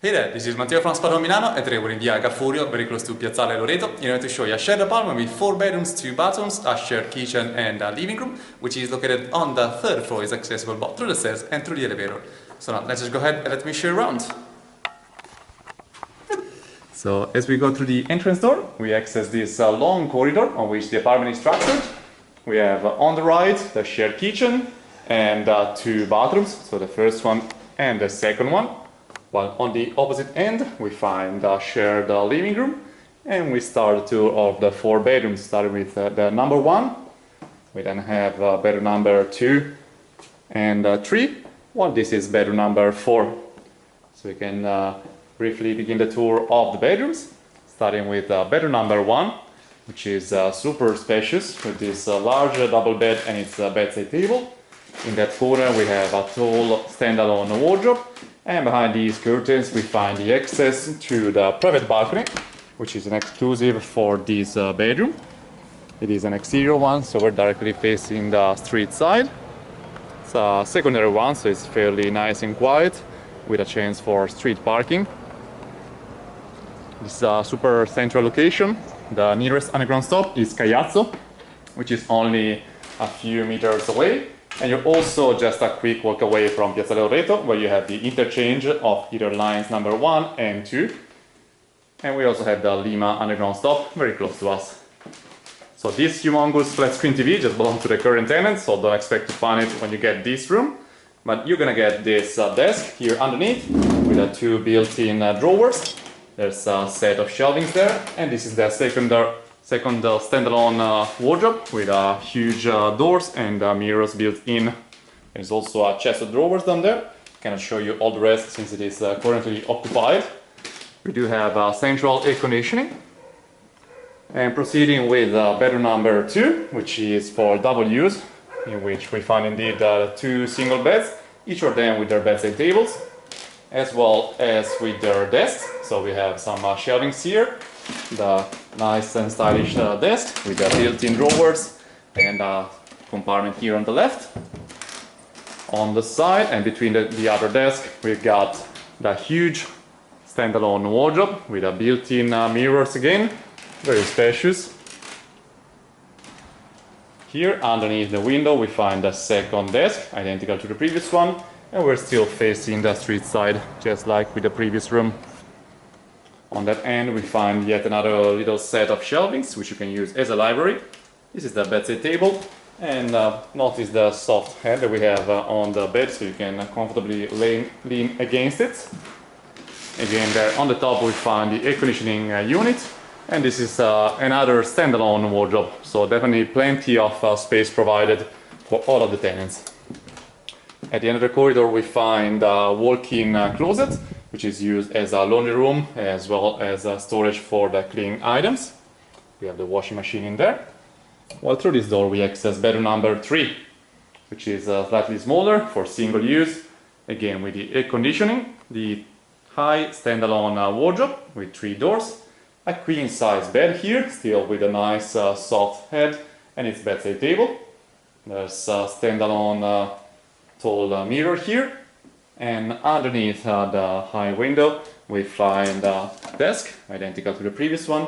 Hey there, this is Matteo from Spotahome Milano, and today we're in Via Garfurio, very close to Piazzale Loreto, in order to show you a shared apartment with 4 bedrooms, 2 bathrooms, a shared kitchen and a living room, which is located on the 3rd floor. Is accessible both through the stairs and through the elevator. So now let's just go ahead and let me show you around. So as we go through the entrance door, we access this long corridor on which the apartment is structured. We have on the right the shared kitchen and 2 bathrooms, so the first one and the second one. While on the opposite end we find a shared living room, and we start the tour of the 4 bedrooms, starting with the number 1. We then have bedroom number 2 and 3, while this is bedroom number 4. So we can briefly begin the tour of the bedrooms, starting with bedroom number 1, which is super spacious with this large double bed and its bedside table. In that corner we have a tall standalone wardrobe, and behind these curtains we find the access to the private balcony, which is an exclusive for this bedroom. It is an exterior one, so we're directly facing the street side. It's a secondary one, so it's fairly nice and quiet, with a chance for street parking. This is a super central location. The nearest underground stop is Caiazzo, which is only a few meters away. And you're also just a quick walk away from Piazzale Loreto, where you have the interchange of either lines number 1 and 2. And we also have the Lima underground stop very close to us. So this humongous flat screen TV just belongs to the current tenant, so don't expect to find it when you get this room. But you're gonna get this desk here underneath with the 2 built-in drawers. There's a set of shelvings there, and this is the second standalone wardrobe with huge doors and mirrors built in. There's also a chest of drawers down there. Cannot show you all the rest since it is currently occupied. We do have central air conditioning. And proceeding with bedroom number 2, which is for double use, in which we find indeed 2 single beds, each of them with their bedside tables, as well as with their desks. So we have some shelvings here, the nice and stylish desk with the built-in drawers and a compartment here on the left. On the side and between the other desk we've got the huge standalone wardrobe with a built-in mirrors again, very spacious. Here underneath the window we find the second desk, identical to the previous one, and we're still facing the street side, just like with the previous room. On that end we find yet another little set of shelvings, which you can use as a library. This is the bedside table, and notice the soft head that we have on the bed, so you can comfortably lean against it. Again, there on the top we find the air conditioning unit, and this is another standalone wardrobe, so definitely plenty of space provided for all of the tenants. At the end of the corridor we find a walk-in closet, which is used as a laundry room as well as storage for the cleaning items. We have the washing machine in there. While through this door we access bedroom number 3, which is slightly smaller for single use, again with the air conditioning, the high standalone wardrobe with 3 doors, a queen size bed here, still with a nice soft head and its bedside table. There's a standalone tall mirror here. And underneath the high window we find a desk, identical to the previous one.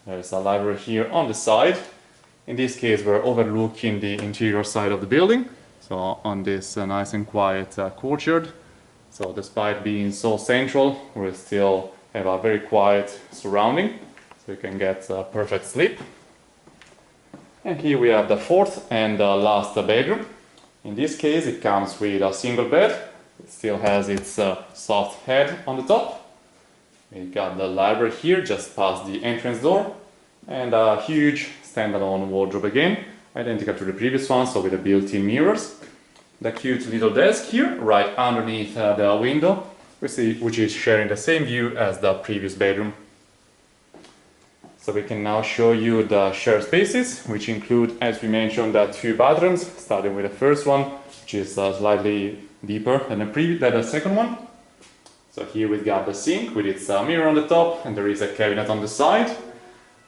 There's a library here on the side. In this case we're overlooking the interior side of the building, so on this nice and quiet courtyard. So despite being so central, we still have a very quiet surrounding, so you can get perfect sleep. And here we have the 4th and last bedroom. In this case it comes with a single bed. It still has its soft head on the top. We got the library here just past the entrance door, and a huge standalone wardrobe again, identical to the previous one, so with the built-in mirrors. The cute little desk here right underneath the window, which is sharing the same view as the previous bedroom. So we can now show you the shared spaces, which include, as we mentioned, the 2 bathrooms, starting with the first one, which is slightly deeper than the second one. So here we've got the sink with its mirror on the top, and there is a cabinet on the side.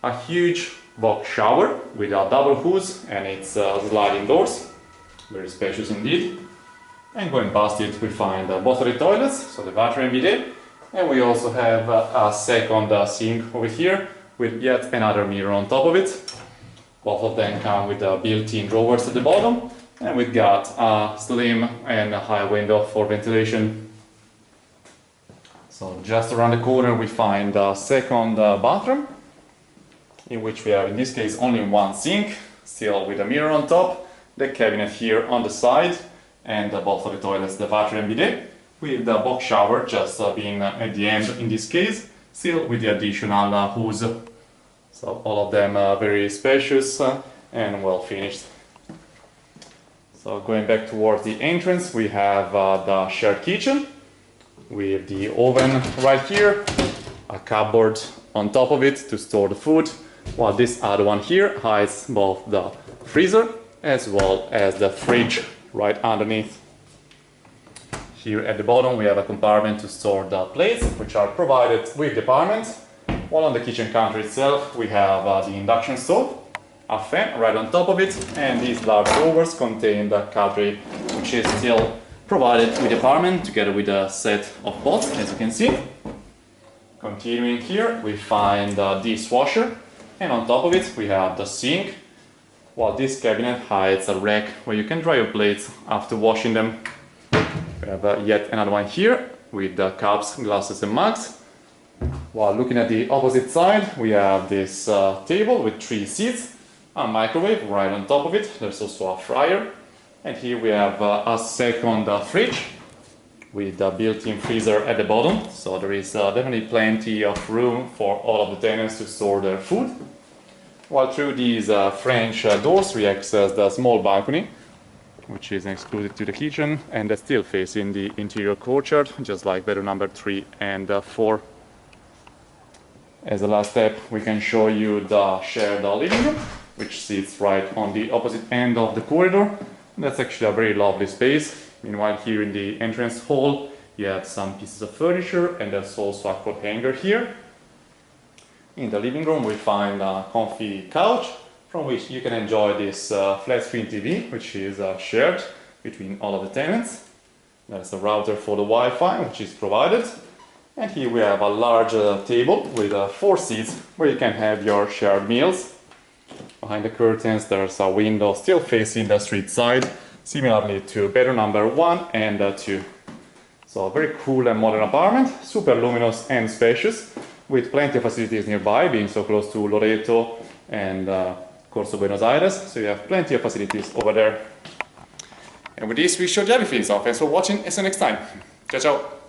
A huge box shower with a double hose and its sliding doors, very spacious indeed. And going past it we find both of the toilets, so the bathroom and bidet, And we also have a second sink over here with yet another mirror on top of it. Both of them come with built-in drawers at the bottom, and we've got a slim and a high window for ventilation. So just around the corner we find a second bathroom, in which we have in this case only one sink, still with a mirror on top, the cabinet here on the side, and both of the toilets, the bathroom and bidet, with the box shower just being at the end in this case, still with the additional hose. So all of them are very spacious and well finished. So going back towards the entrance, we have the shared kitchen with the oven right here, a cupboard on top of it to store the food, while this other one here hides both the freezer as well as the fridge right underneath. Here at the bottom we have a compartment to store the plates, which are provided with the apartment, while on the kitchen counter itself we have the induction stove, a fan right on top of it, and these large drawers contain the cutlery, which is still provided with the apartment together with a set of pots, as you can see. Continuing here we find the dishwasher, and on top of it we have the sink, while this cabinet hides a rack where you can dry your plates after washing them. We have yet another one here with the cups, glasses and mugs. While looking at the opposite side we have this table with 3 seats, a microwave right on top of it, there's also a fryer, and here we have a second fridge with a built-in freezer at the bottom, so there is definitely plenty of room for all of the tenants to store their food. While through these French doors we access the small balcony, which is exclusive to the kitchen, and that's still facing the interior courtyard, just like bedroom number 3 and 4. As a last step, we can show you the shared living room, which sits right on the opposite end of the corridor. That's actually a very lovely space. Meanwhile, here in the entrance hall, you have some pieces of furniture, and there's also a coat hanger here. In the living room, we find a comfy couch, from which you can enjoy this flat screen TV, which is shared between all of the tenants. There's a router for the Wi-Fi, which is provided. And here we have a large table with 4 seats where you can have your shared meals. Behind the curtains there's a window still facing the street side, similarly to bedroom number 1 and 2. So a very cool and modern apartment, super luminous and spacious, with plenty of facilities nearby, being so close to Loreto and Corso Buenos Aires, so you have plenty of facilities over there. And with this we showed you everything, so thanks for watching and see you next time. Ciao ciao!